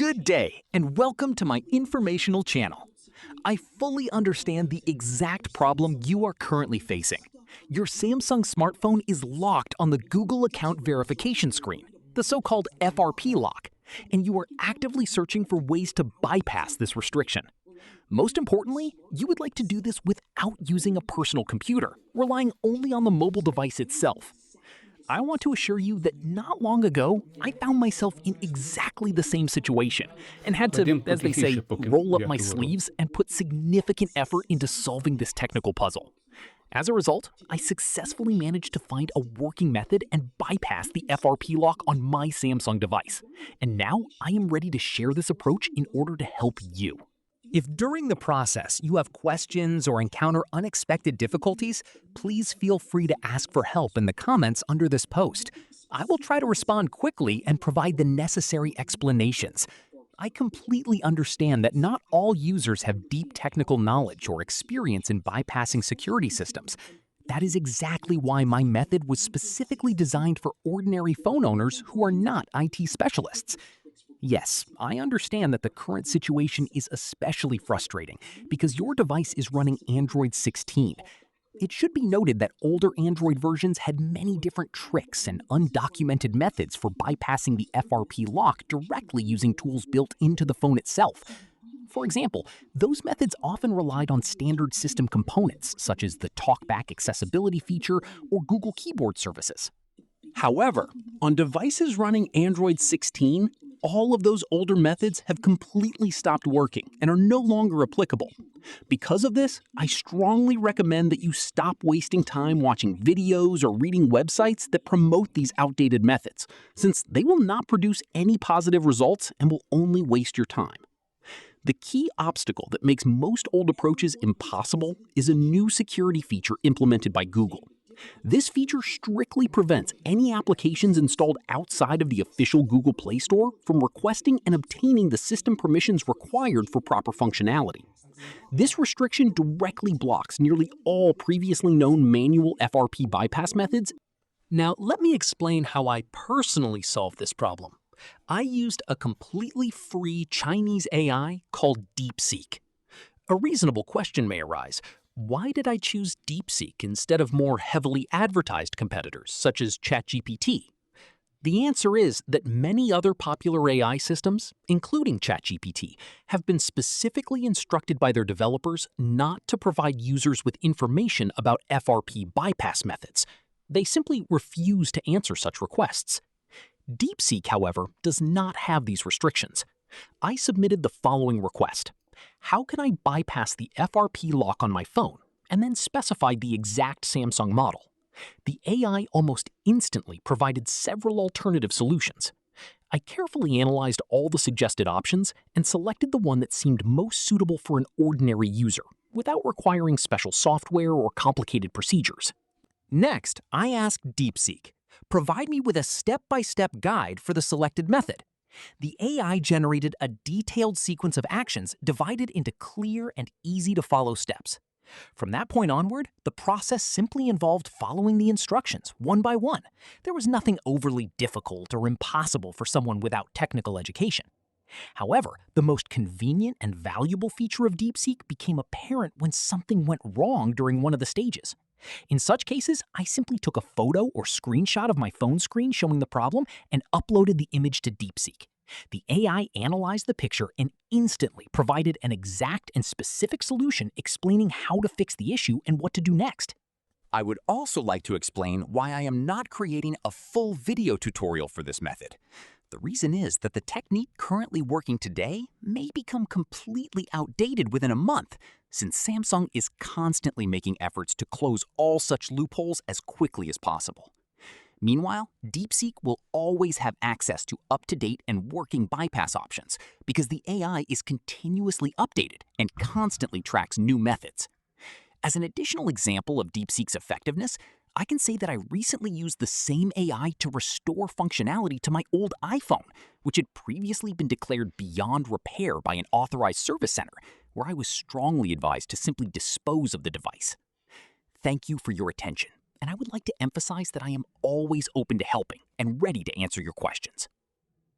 Good day, and welcome to my informational channel. I fully understand the exact problem you are currently facing. Your Samsung smartphone is locked on the Google account verification screen, the so-called FRP lock, and you are actively searching for ways to bypass this restriction. Most importantly, you would like to do this without using a personal computer, relying only on the mobile device itself. I want to assure you that not long ago, I found myself in exactly the same situation and had to, as they say, roll up my sleeves and put significant effort into solving this technical puzzle. As a result, I successfully managed to find a working method and bypass the FRP lock on my Samsung device. And now I am ready to share this approach in order to help you. If during the process you have questions or encounter unexpected difficulties, please feel free to ask for help in the comments under this post. I will try to respond quickly and provide the necessary explanations. I completely understand that not all users have deep technical knowledge or experience in bypassing security systems. That is exactly why my method was specifically designed for ordinary phone owners who are not IT specialists. Yes, I understand that the current situation is especially frustrating because your device is running Android 16. It should be noted that older Android versions had many different tricks and undocumented methods for bypassing the FRP lock directly using tools built into the phone itself. For example, those methods often relied on standard system components such as the TalkBack accessibility feature or Google Keyboard services. However, on devices running Android 16, all of those older methods have completely stopped working and are no longer applicable. Because of this, I strongly recommend that you stop wasting time watching videos or reading websites that promote these outdated methods, since they will not produce any positive results and will only waste your time. The key obstacle that makes most old approaches impossible is a new security feature implemented by Google. This feature strictly prevents any applications installed outside of the official Google Play Store from requesting and obtaining the system permissions required for proper functionality. This restriction directly blocks nearly all previously known manual FRP bypass methods. Now, let me explain how I personally solved this problem. I used a completely free Chinese AI called DeepSeek. A reasonable question may arise. Why did I choose DeepSeek instead of more heavily advertised competitors, such as ChatGPT? The answer is that many other popular AI systems, including ChatGPT, have been specifically instructed by their developers not to provide users with information about FRP bypass methods. They simply refuse to answer such requests. DeepSeek, however, does not have these restrictions. I submitted the following request. How can I bypass the FRP lock on my phone, and then specified the exact Samsung model? The AI almost instantly provided several alternative solutions. I carefully analyzed all the suggested options and selected the one that seemed most suitable for an ordinary user, without requiring special software or complicated procedures. Next, I asked DeepSeek, provide me with a step-by-step guide for the selected method. The AI generated a detailed sequence of actions divided into clear and easy-to-follow steps. From that point onward, the process simply involved following the instructions one by one. There was nothing overly difficult or impossible for someone without technical education. However, the most convenient and valuable feature of DeepSeek became apparent when something went wrong during one of the stages. In such cases, I simply took a photo or screenshot of my phone screen showing the problem and uploaded the image to DeepSeek. The AI analyzed the picture and instantly provided an exact and specific solution explaining how to fix the issue and what to do next. I would also like to explain why I am not creating a full video tutorial for this method. The reason is that the technique currently working today may become completely outdated within a month, since Samsung is constantly making efforts to close all such loopholes as quickly as possible. Meanwhile, DeepSeek will always have access to up-to-date and working bypass options because the AI is continuously updated and constantly tracks new methods. As an additional example of DeepSeek's effectiveness, I can say that I recently used the same AI to restore functionality to my old iPhone, which had previously been declared beyond repair by an authorized service center, where I was strongly advised to simply dispose of the device. Thank you for your attention, and I would like to emphasize that I am always open to helping and ready to answer your questions.